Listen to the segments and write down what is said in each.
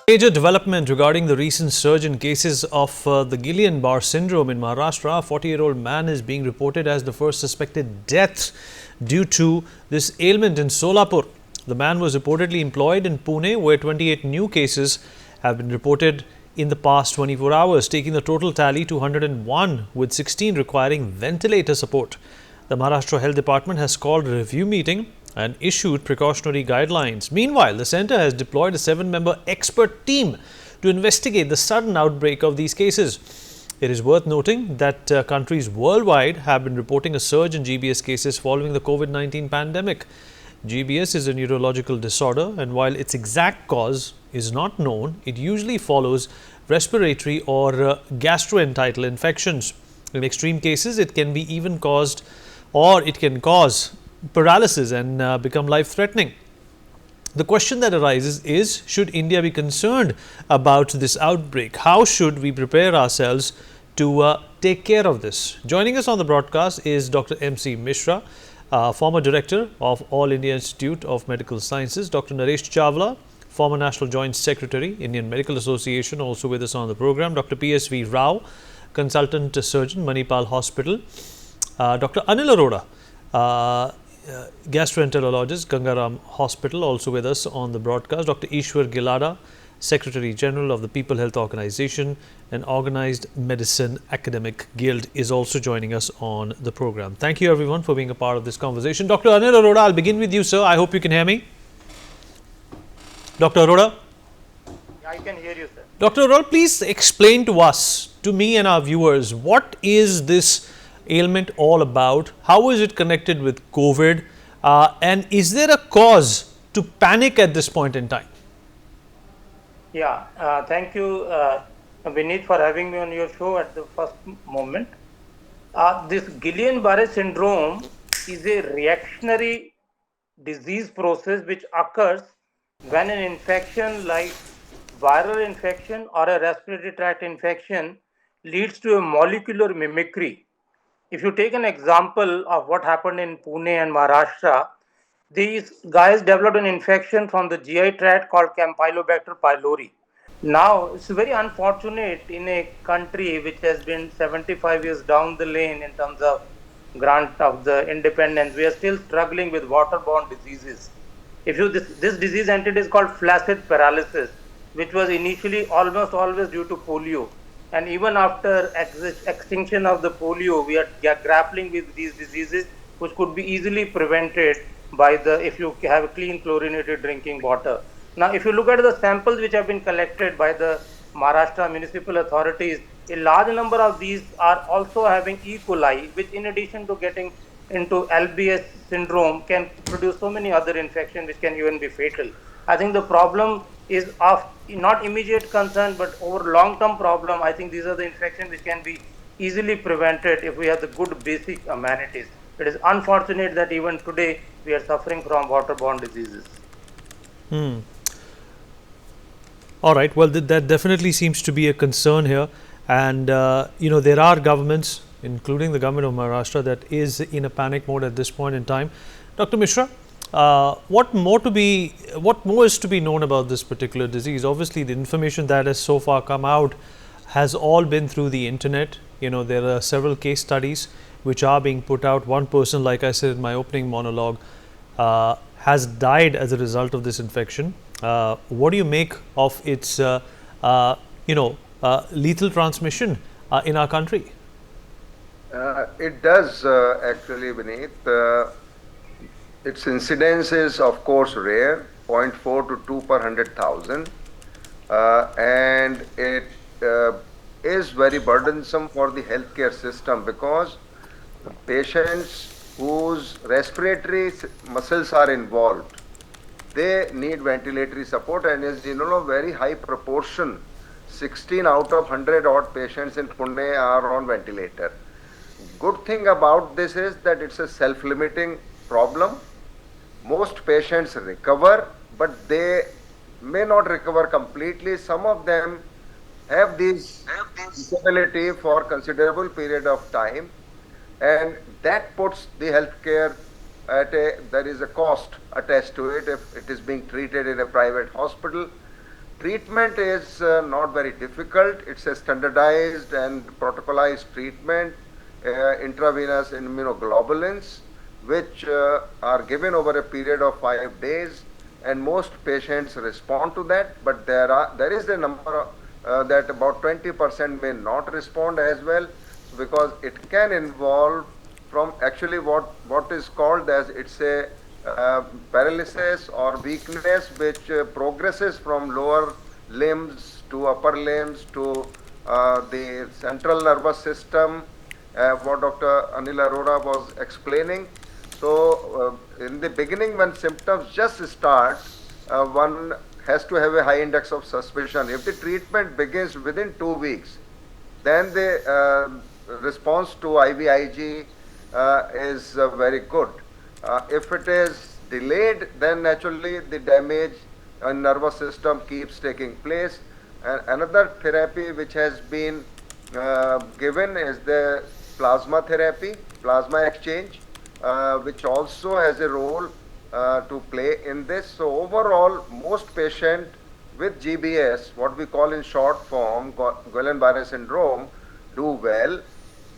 Major development regarding the recent surge in cases of the Guillain-Barré Syndrome in Maharashtra. A 40-year-old man is being reported as the first suspected death due to this ailment in Solapur. The man was reportedly employed in Pune, where 28 new cases have been reported in the past 24 hours, taking the total tally to 101, with 16 requiring ventilator support. The Maharashtra Health Department has called a review meeting and issued precautionary guidelines. Meanwhile, the centre has deployed a 7-member expert team to investigate the sudden outbreak of these cases. It is worth noting that countries worldwide have been reporting a surge in GBS cases following the COVID-19 pandemic. GBS is a neurological disorder, and while its exact cause is not known, it usually follows respiratory or gastrointestinal infections. In extreme cases, it can be even caused, or it can cause paralysis and become life-threatening. The question that arises is, should India be concerned about this outbreak? How should we prepare ourselves to take care of this? Joining us on the broadcast is Dr. M.C. Mishra, former director of All India Institute of Medical Sciences, Dr. Naresh Chawla, former National Joint Secretary, Indian Medical Association, also with us on the program, Dr. P.S.V. Rao, consultant surgeon, Manipal Hospital, Dr. Anil Arora, gastroenterologist, Gangaram Hospital, also with us on the broadcast, Dr. Ishwar Gilada, Secretary General of the People Health Organization and Organized Medicine Academic Guild, is also joining us on the program. Thank you everyone for being a part of this conversation. Dr. Anil Arora, I'll begin with you, sir. I hope you can hear me. Dr. Arora? I can hear you, sir. Dr. Arora, please explain to us, to me and our viewers, what is this ailment all about? How is it connected with COVID? And is there a cause to panic at this point in time? Yeah, thank you, Vineet, for having me on your show at the first moment. This Guillain-Barré Syndrome is a reactionary disease process which occurs when an infection like viral infection or a respiratory tract infection leads to a molecular mimicry. If you take an example of what happened in Pune and Maharashtra, these guys developed an infection from the GI tract called Campylobacter pylori. Now, it's very unfortunate in a country which has been 75 years down the lane in terms of grant of the independence. We are still struggling with waterborne diseases. This disease entity is called flaccid paralysis, which was initially almost always due to polio. And even after extinction of the polio, we are grappling with these diseases, which could be easily prevented by if you have clean chlorinated drinking water. Now, if you look at the samples which have been collected by the Maharashtra municipal authorities, a large number of these are also having E. coli, which in addition to getting into LBS syndrome can produce so many other infections which can even be fatal. I think the problem is of not immediate concern, but over long-term problem. I think these are the infections which can be easily prevented if we have the good basic amenities. It is unfortunate that even today we are suffering from waterborne diseases. All right. Well, that definitely seems to be a concern here. And, there are governments, including the government of Maharashtra, that is in a panic mode at this point in time. Dr. Mishra, what more is to be known about this particular disease? Obviously, the information that has so far come out has all been through the internet. There are several case studies which are being put out. One person, like I said in my opening monologue, has died as a result of this infection. What do you make of its, lethal transmission in our country? It does actually, Vineet. Its incidence is, of course, rare, 0.4 to 2 per 100,000, and it is very burdensome for the healthcare system because patients whose respiratory muscles are involved, they need ventilatory support, and as you know, a very high proportion, 16 out of 100 odd patients in Pune are on ventilator. Good thing about this is that it's a self-limiting problem. Most patients recover, but they may not recover completely. Some of them have this disability for considerable period of time, and that puts the healthcare there is a cost attached to it if it is being treated in a private hospital. Treatment is not very difficult. It's a standardized and protocolized treatment, intravenous immunoglobulins, which are given over a period of 5 days, and most patients respond to that. But there is a number that about 20% may not respond as well, because it can involve from actually what is called as it's a paralysis or weakness which progresses from lower limbs to upper limbs to the central nervous system, what Dr. Anil Arora was explaining. So, in the beginning, when symptoms just start, one has to have a high index of suspicion. If the treatment begins within 2 weeks, then the response to IVIG is very good. If it is delayed, then naturally the damage in nervous system keeps taking place. And another therapy which has been given is the plasma therapy, plasma exchange, which also has a role to play in this. So overall, most patients with GBS, what we call in short form Guillain-Barré syndrome, do well,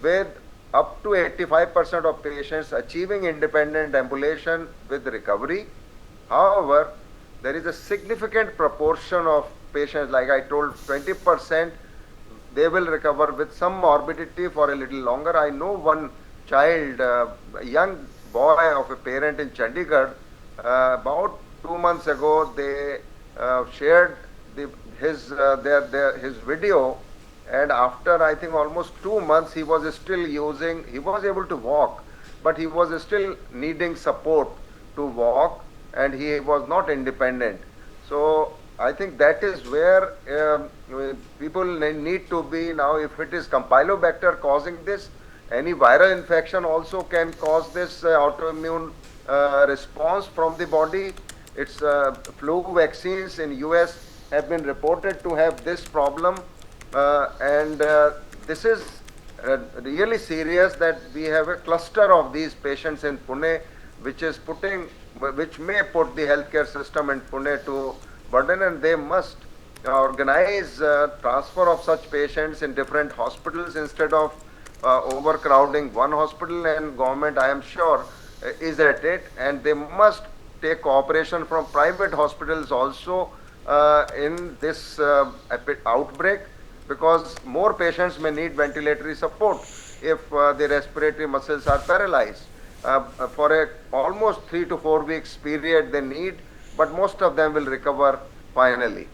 with up to 85% of patients achieving independent ambulation with recovery. However, there is a significant proportion of patients, like I told, 20%, they will recover with some morbidity for a little longer. I know one child, a young boy of a parent in Chandigarh, about 2 months ago, they shared his video, and after I think almost 2 months, he was able to walk, but he was still needing support to walk, and he was not independent. So I think that is where people need to be now. If it is Campylobacter causing this, any viral infection also can cause this autoimmune response from the body. It's flu vaccines in US have been reported to have this problem, and this is really serious that we have a cluster of these patients in Pune, which may put the healthcare system in Pune to burden, and they must organize transfer of such patients in different hospitals instead of overcrowding one hospital. And government, I am sure, is at it, and they must take cooperation from private hospitals also in this outbreak, because more patients may need ventilatory support if the respiratory muscles are paralyzed. For a almost 3 to 4 weeks period they need, but most of them will recover finally.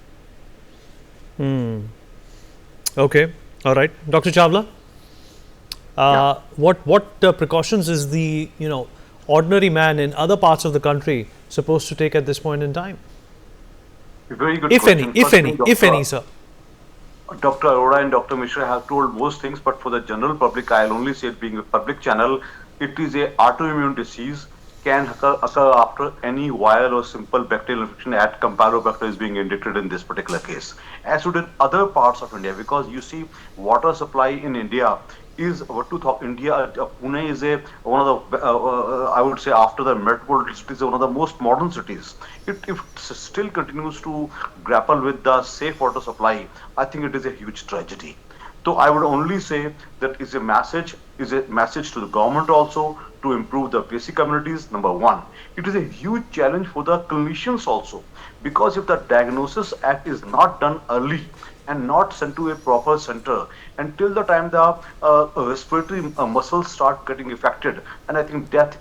Okay, all right, Dr. Chawla. What precautions is the ordinary man in other parts of the country supposed to take at this point in time? Very good if question. any, if any, sir. Dr. Arora and Dr. Mishra have told most things, but for the general public, I'll only say it being a public channel, it is a autoimmune disease, can occur after any viral or simple bacterial infection, at Campylobacter is being indicated in this particular case. As would in other parts of India, because you see, water supply in India is what to talk. Pune is one of the I would say, after the metropolitan cities, one of the most modern cities. If it still continues to grapple with the safe water supply, I think it is a huge tragedy. So I would only say that is a message to the government also to improve the basic amenities. Number one, it is a huge challenge for the clinicians also, because if the diagnosis act is not done early and not sent to a proper center until the time the respiratory muscles start getting affected, and I think death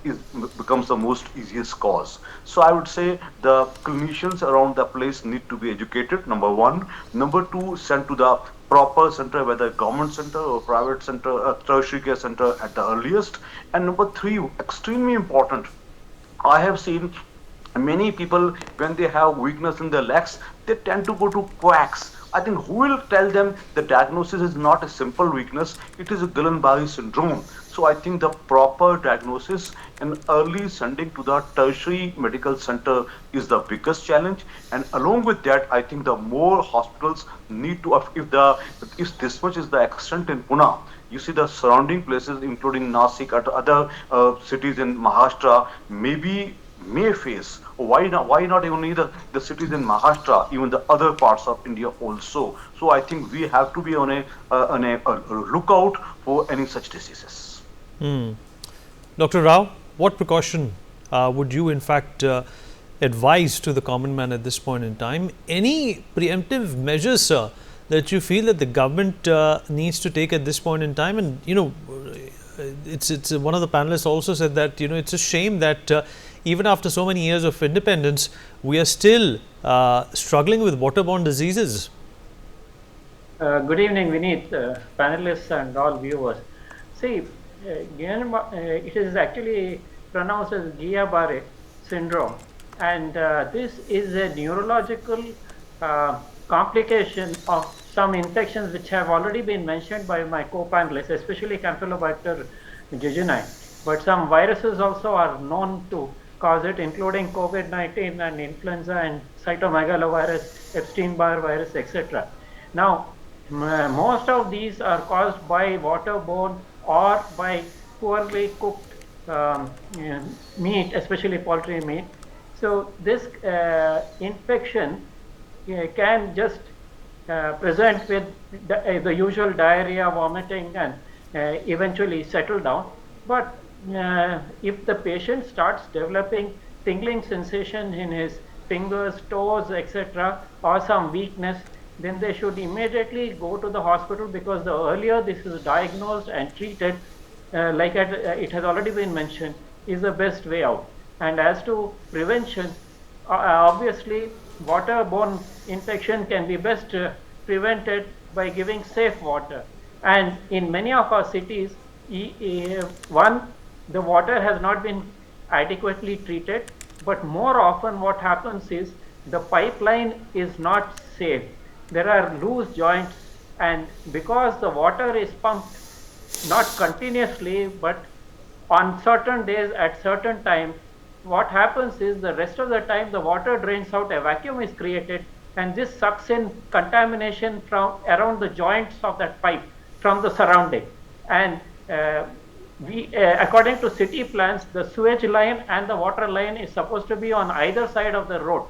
becomes the most easiest cause. So I would say the clinicians around the place need to be educated, number one. Number two, sent to the proper center, whether government center or private center, tertiary care center at the earliest. And number three, extremely important, I have seen many people, when they have weakness in their legs, they tend to go to quacks. I think who will tell them the diagnosis is not a simple weakness, it is a Guillain-Barré syndrome. So I think the proper diagnosis and early sending to the tertiary medical center is the biggest challenge. And along with that, I think the more hospitals need to, if this much is the extent in Pune, you see the surrounding places, including Nashik, at other cities in Maharashtra, maybe may face. Why not only the cities in Maharashtra, even the other parts of India also. So I think we have to be on a lookout for any such diseases. Dr. Rao, what precaution would you in fact advise to the common man at this point in time? Any preemptive measures, sir, that you feel that the government needs to take at this point in time? And it's one of the panelists also said that it's a shame that even after so many years of independence, we are still struggling with waterborne diseases. Good evening, Vineet, panelists and all viewers. See, it is actually pronounced as Guillain-Barré Syndrome, and this is a neurological complication of some infections which have already been mentioned by my co-panelists, especially Campylobacter jejuni. But some viruses also are known to cause it, including COVID-19 and influenza and cytomegalovirus, Epstein-Barr virus, etc. Now, most of these are caused by waterborne or by poorly cooked meat, especially poultry meat. So this infection can just present with the usual diarrhea, vomiting, and eventually settle down. But if the patient starts developing tingling sensation in his fingers, toes, etc., or some weakness, then they should immediately go to the hospital, because the earlier this is diagnosed and treated, it has already been mentioned, is the best way out. And as to prevention, obviously waterborne infection can be best prevented by giving safe water. And in many of our cities, one, the water has not been adequately treated, but more often what happens is the pipeline is not safe. There are loose joints, and because the water is pumped not continuously but on certain days at certain times, what happens is the rest of the time the water drains out, a vacuum is created, and this sucks in contamination from around the joints of that pipe from the surrounding. And according to city plans, the sewage line and the water line is supposed to be on either side of the road.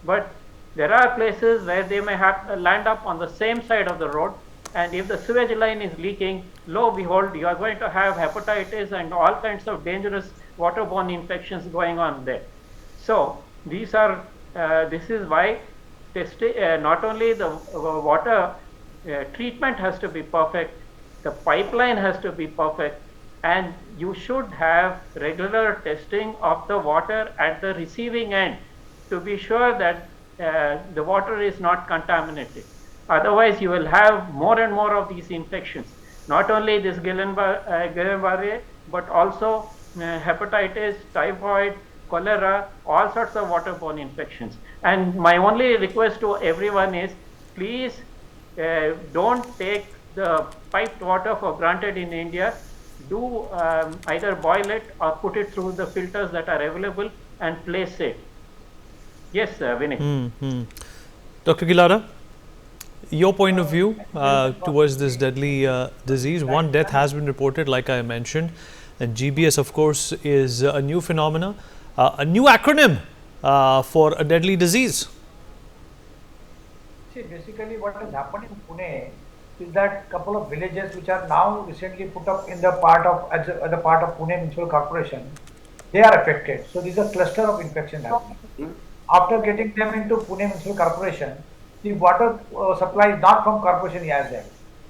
But there are places where they may have land up on the same side of the road, and if the sewage line is leaking, lo and behold, you are going to have hepatitis and all kinds of dangerous waterborne infections going on there. So this is why not only the water treatment has to be perfect, the pipeline has to be perfect, and you should have regular testing of the water at the receiving end to be sure that the water is not contaminated. Otherwise, you will have more and more of these infections. Not only this Guillain-Barré, but also hepatitis, typhoid, cholera, all sorts of waterborne infections. And my only request to everyone is, please don't take the piped water for granted in India. Do either boil it or put it through the filters that are available and play safe. Yes, Vinay. Dr. Gilara, your point of view towards this deadly disease. One death has been reported, like I mentioned, and GBS, of course, is a new phenomena, a new acronym for a deadly disease. See, basically what has happened in Pune is that couple of villages which are now recently put up in the part of Pune Municipal Corporation, they are affected. So this is a cluster of infection happening. After getting them into Pune Municipal Corporation, the water supply is not from corporation as well.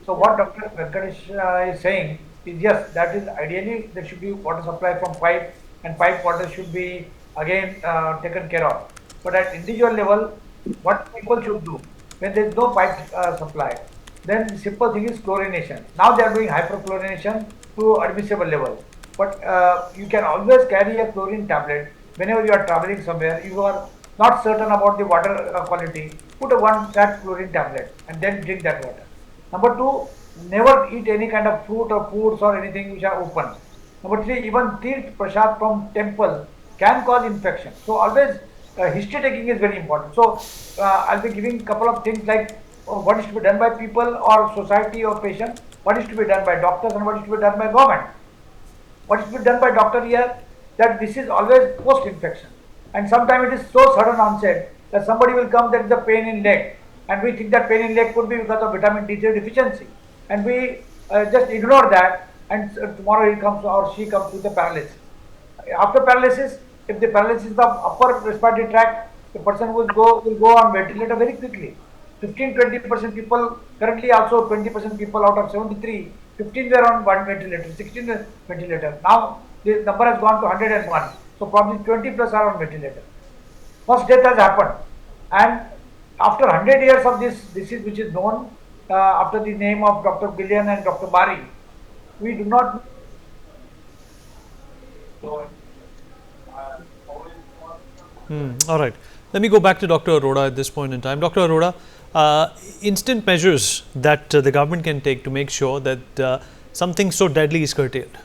So what Dr. Venkatesh is saying is, yes, that is ideally there should be water supply from pipe, and pipe water should be again taken care of. But at individual level, what people should do when there is no pipe supply, then the simple thing is chlorination. Now they are doing hyperchlorination to admissible level. But you can always carry a chlorine tablet whenever you are traveling somewhere. You are not certain about the water quality, put a that chlorine tablet and then drink that water. Number two, never eat any kind of fruit or foods or anything which are open. Number three, even tirth prasad from temple can cause infection. So always history taking is very important. So I'll be giving a couple of things like what is to be done by people or society or patient, what is to be done by doctors, and what is to be done by government. What is to be done by doctor here? that this is always post-infection, and sometimes it is so sudden onset that somebody will come, there is a pain in leg, and we think that pain in leg could be because of vitamin D3 deficiency, and we just ignore that, and tomorrow he comes or she comes with the paralysis. After paralysis, if the paralysis is the upper respiratory tract, the person will go on ventilator very quickly. 15-20% people currently, also 20% people out of 73, 15 were on one ventilator, 16 ventilator. Now the number has gone to 101. So probably 20 plus are on ventilator. First death has happened, and after 100 years of this disease, which is known after the name of Dr. Guillain and Dr. Barré, we do not. All right. Let me go back to Dr. Arora at this point in time. Dr. Arora, instant measures that the government can take to make sure that something so deadly is curtailed.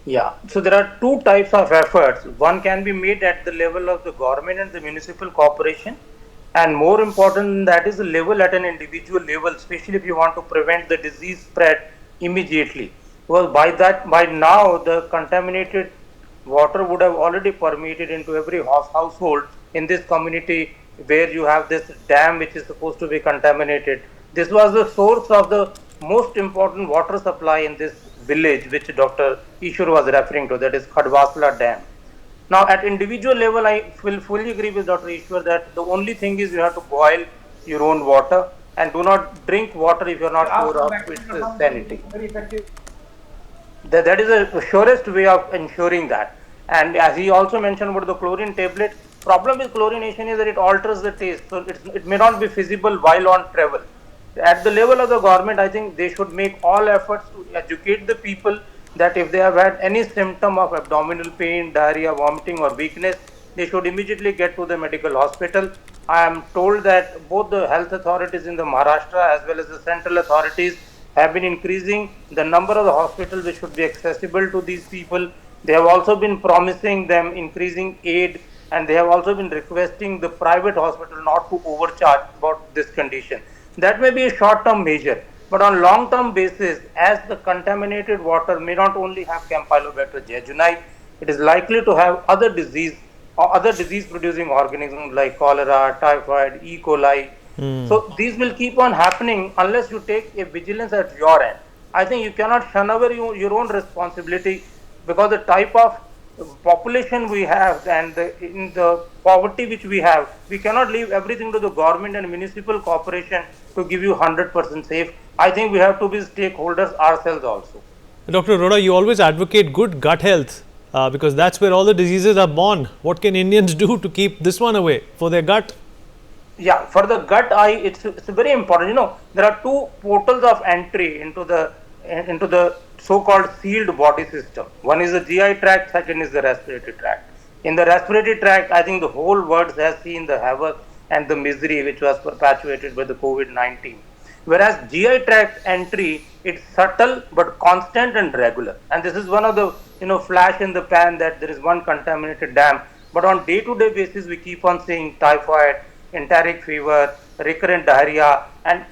Yeah, so there are two types of efforts. One can be made at the level of the government and the municipal corporation, and more important than that is the level at an individual level, especially if you want to prevent the disease spread immediately. Well, by now the contaminated water would have already permeated into every household in this community where you have this dam which is supposed to be contaminated. This was the source of the most important water supply in this village which Dr. Ishwar was referring to, that is Khadwasla Dam. Now at individual level, I will fully agree with Dr. Ishwar that the only thing is you have to boil your own water and do not drink water if you are not sure of its sanity. Very effective. That is the surest way of ensuring that. And as he also mentioned about the chlorine tablet, problem with chlorination is that it alters the taste, so it may not be feasible while on travel. At the level of the government, I think they should make all efforts to educate the people that if they have had any symptom of abdominal pain, diarrhea, vomiting or weakness, they should immediately get to the medical hospital. I am told that both the health authorities in the Maharashtra as well as the central authorities have been increasing the number of the hospitals which should be accessible to these people. They have also been promising them increasing aid, and they have also been requesting the private hospital not to overcharge about this condition. That may be a short-term measure, but on long-term basis, as the contaminated water may not only have Campylobacter jejuni, it is likely to have other disease or other disease-producing organisms like cholera, typhoid, E. coli. So these will keep on happening unless you take a vigilance at your end. I think you cannot shun away your own responsibility, because the type of population we have and in the poverty which we have, we cannot leave everything to the government and municipal corporation to give you 100% safe. I think we have to be stakeholders ourselves also. Dr. Arora, you always advocate good gut health because that's where all the diseases are born. What can Indians do to keep this one away for their gut? Yeah, for the gut, it's very important. You know, there are two portals of entry into the so-called sealed body system. One is the GI tract, second is the respiratory tract. In the respiratory tract, I think the whole world has seen the havoc and the misery which was perpetuated by the COVID-19. Whereas GI tract entry, it's subtle but constant and regular. And this is one of the flash in the pan that there is one contaminated dam. But on day-to-day basis, we keep on seeing typhoid, enteric fever, recurrent diarrhea, and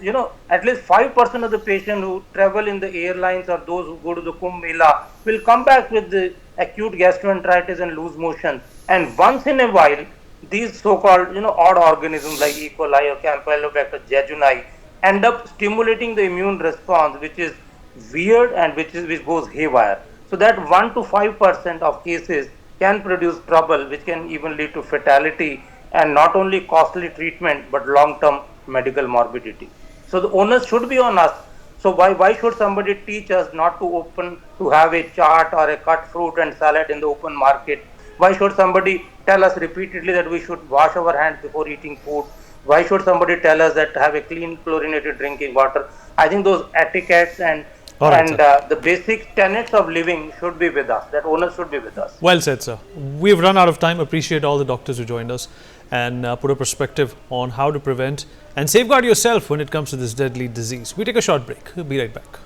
at least 5% of the patients who travel in the airlines or those who go to the Kumbh Mela will come back with the acute gastroenteritis and loose motion. And once in a while, these so-called odd organisms like E. coli or Campylobacter jejuni end up stimulating the immune response, which is weird and which goes haywire. So that 1 to 5% of cases can produce trouble, which can even lead to fatality and not only costly treatment but long-term medical morbidity. So the onus should be on us. So why should somebody teach us not to have a chaat or a cut fruit and salad in the open market? Why should somebody tell us repeatedly that we should wash our hands before eating food? Why should somebody tell us that to have a clean chlorinated drinking water? I think those etiquettes and the basic tenets of living should be with us. That onus should be with us. Well said, sir. We've run out of time. Appreciate all the doctors who joined us and put a perspective on how to prevent and safeguard yourself when it comes to this deadly disease. We take a short break. We'll be right back.